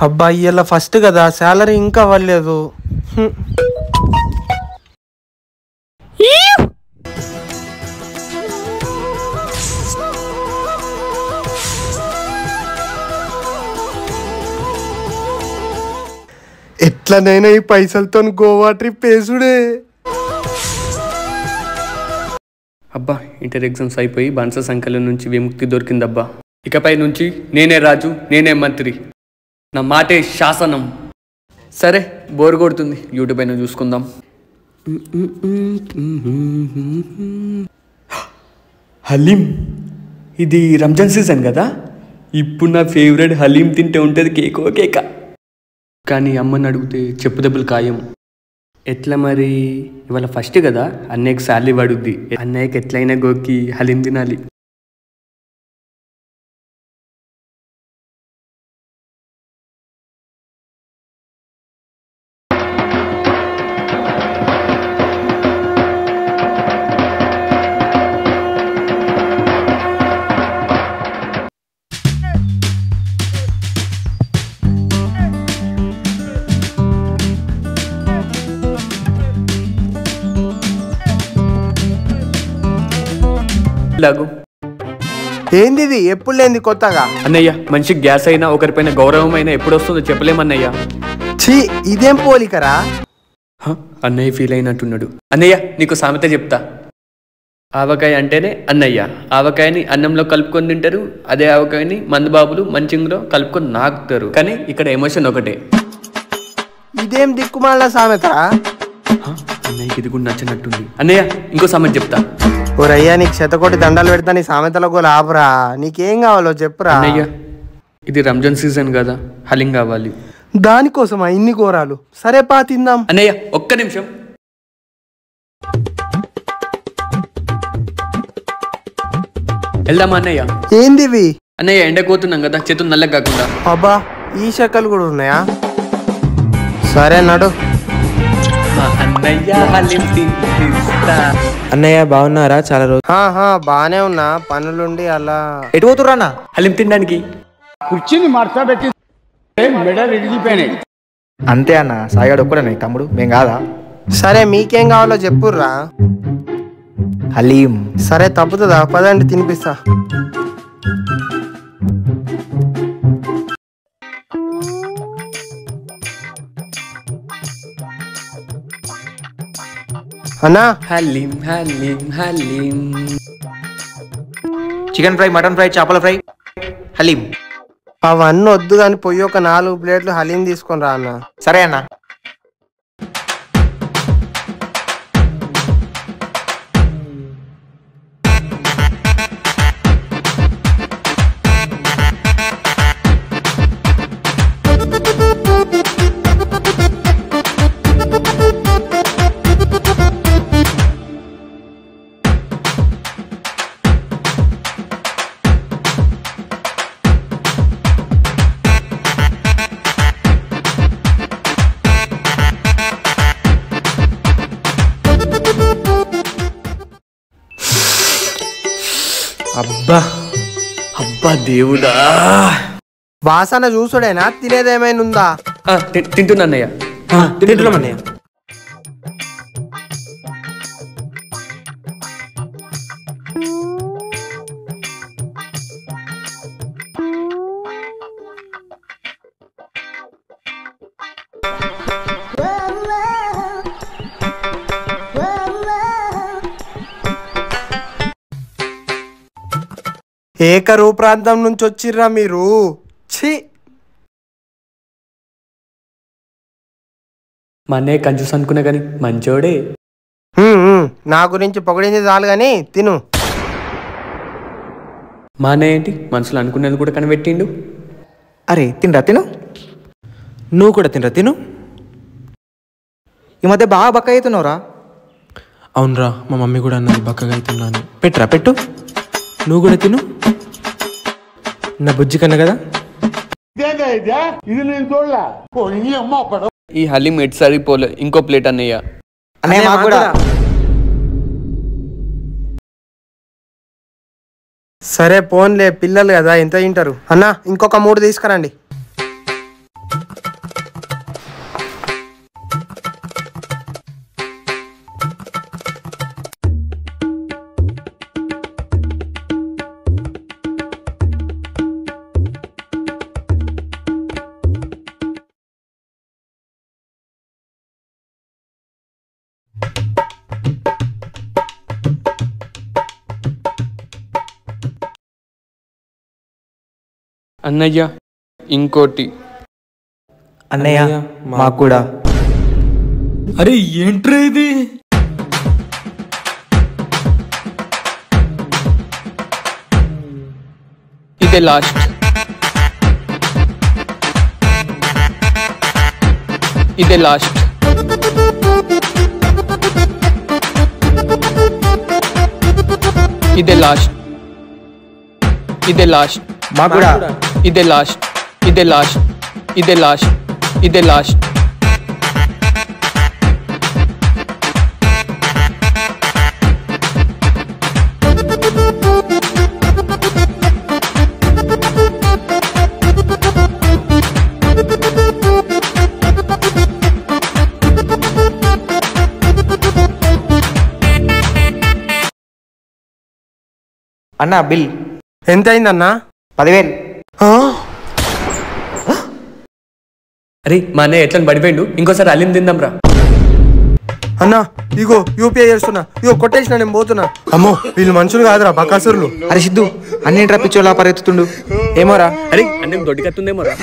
అబ్బా ఇయ్యాల ఫస్ట్ కదా, శాలరీ ఇంకా అవ్వలేదు. ఎట్లనైనా ఈ పైసలతో గోవా ట్రిప్ వేసుడే. అబ్బా ఇంటర్ ఎగ్జామ్స్ అయిపోయి బానిస సంఖ్యల నుంచి విముక్తి దొరికిందబ్బా. ఇకపై నుంచి నేనే రాజు, నేనే మంత్రి, నా మాటే శాసనం. సరే బోర్ కొడుతుంది, యూట్యూబ్ అయినా చూసుకుందాం. హలీం, ఇది రంజాన్ సీజన్ కదా, ఇప్పుడు నా ఫేవరెట్ హలీం తింటే ఉంటుంది కేకో కేక. కానీ అమ్మని అడిగితే చెప్పు దెబ్బలు ఖాయం. ఎట్లా మరి, ఇవాళ ఫస్ట్ కదా, అన్నయ్యకి శాలరీ పడుద్ది. అన్నయ్యకి ఎట్లయినా గోకి హలీం తినాలి. ఏంది ఇది ఎప్పుడు లేంది కొత్తగా? అన్నయ్య మంచి గ్యాస్ అయినా ఒకరిపైన గౌరవం అయినా ఎప్పుడు వస్తుందో చెప్పలేమన్నయ్య. ఛీ, ఇదేం పోలికరా? అన్నయ్య ఫీల్ అయినట్టున్నాడు. అన్నయ్య నీకు సామెత చెప్తా. ఆవకాయ అంటేనే అన్నయ్య. ఆవకాయని అన్నంలో కలుపుకొని తింటారు, అదే ఆవకాయని మందుబాబులు మంచింగులో కలుపుకొని నాకుతారు. కానీ ఇక్కడ ఎమోషన్ ఒకటే. ఇదేం దిక్కుమాల సామెత? అన్నయ్యకి ఇది కూడా నచ్చినట్టుంది. అన్నయ్య ఇంకో సామెత చెప్తా. ఓరయ్యా, నీకు శతకోటి దండాలు పెడతా, నీ సామెతలకు లాభరా. నీకేం కావాలో చెప్పురా. అన్నయ్య ఇది రంజాన్ సీజన్ కదా, హలీం కావాలి. దానికోసమా ఇన్ని ఘోరాలు? సరే పా తిందాం. అన్నయ్య ఒక్క నిమిషం. వెళ్దామా అన్నయ్య? ఏందివి? అన్నయ్య ఎండకోతున్నాం కదా, చేతులు నల్లగా కాకుండా. అబ్బా ఈ షక్కలు కూడా ఉన్నాయా? సరే నడు. అన్నయ్య బాగున్నారా? చాలా రోజు. బానే ఉన్నా, పనులుండి అలా. ఎటు పోతుర్రా? హలీం తినడానికి. కుర్చీని మార్చబెట్టి మెడలు ఇరిగిపోయినాయి. అంతే అన్న, సాయిగాడు ఒక్కడనే తమ్ముడు, మేం కాదా? సరే మీకేం కావాలో చెప్పుర్రా. హలీం. సరే తప్పుతుందా? పదండి తినిపిస్తా. అన్నా haleem haleem haleem. Chicken fry, mutton fry, చేపల ఫ్రై, హలీం. అవన్నీ వద్దు కానీ పొయ్యి ఒక 4 ప్లేట్లు హలీం తీసుకొని రా అన్న. సరే అన్న. అబ్బా అబ్బా దేవుడా, వాసన చూసుడేనా? తినేదేమైనా ఉందా? తింటున్నా అన్నయ్య. తింటున్నామన్నయ్య. ఏకరూ ప్రాంతం నుంచి వచ్చిర్రా మీరు? ఛీ, మా అన్నయ్య కంజూస్ అనుకున్నా కానీ మంచోడే. నా గురించి పొగిడింది చాలు గాని తిను. మా అన్నయ్య ఏంటి మనసులో అనుకునేది కూడా కనిపెట్టిండు. అరే తినరా, తిను. నువ్వు కూడా తినరా, తిను. ఈ మధ్య బాగా బక్క అవుతున్నావురా. అవునరా, మా మమ్మీ కూడా అన్నది బక్కగా అవుతున్నాను. పెట్టురా, పెట్టు. నువ్వు కూడా తిను. నా బుజ్జి కన్నా కదా. ఇది నేను చూడలే. ఈ హలీం ఎటు సరిపోలే, ఇంకో ప్లేట్ అన్నయ్య. అన్నయ్య మాకు కూడా. సరే పోన్లే, పిల్లలు కదా ఎంత తింటారు. అన్న ఇంకొక 3 తీసుకురండి. అన్నయ్య ఇంకోటి. అన్నయ్య మాకు కూడా. అరే ఏంట్రా ఇది? ఇదే లాస్ట్. ఇదే లాస్ట్. ఇదే లాస్ట్. ఇదే లాస్ట్. మాకు కూడా. ఇదే లాస్ట్. ఇదే లాస్ట్. ఇదే లాస్ట్. ఇదే లాస్ట్. అన్న బిల్ ఎంత అయిందన్నా? 10,000. అరే మా అన్నయ్య ఎట్లా పడిపోయిండు, ఇంకోసారి హలీం తిందాం రా. అన్నా ఇగో యూపీఐ చేస్తున్నా, ఇగో కొట్టేసిన, నేను పోతున్నా. అమ్మో వీళ్ళు మనుషులు కాదురా, బకాసురులు. అరే సిద్ధు అన్నింట్రా పిచ్చోలా పరిగెత్తుతుండు. ఏమోరా. అరే అంటే దొడ్డికత్తుందేమో రా.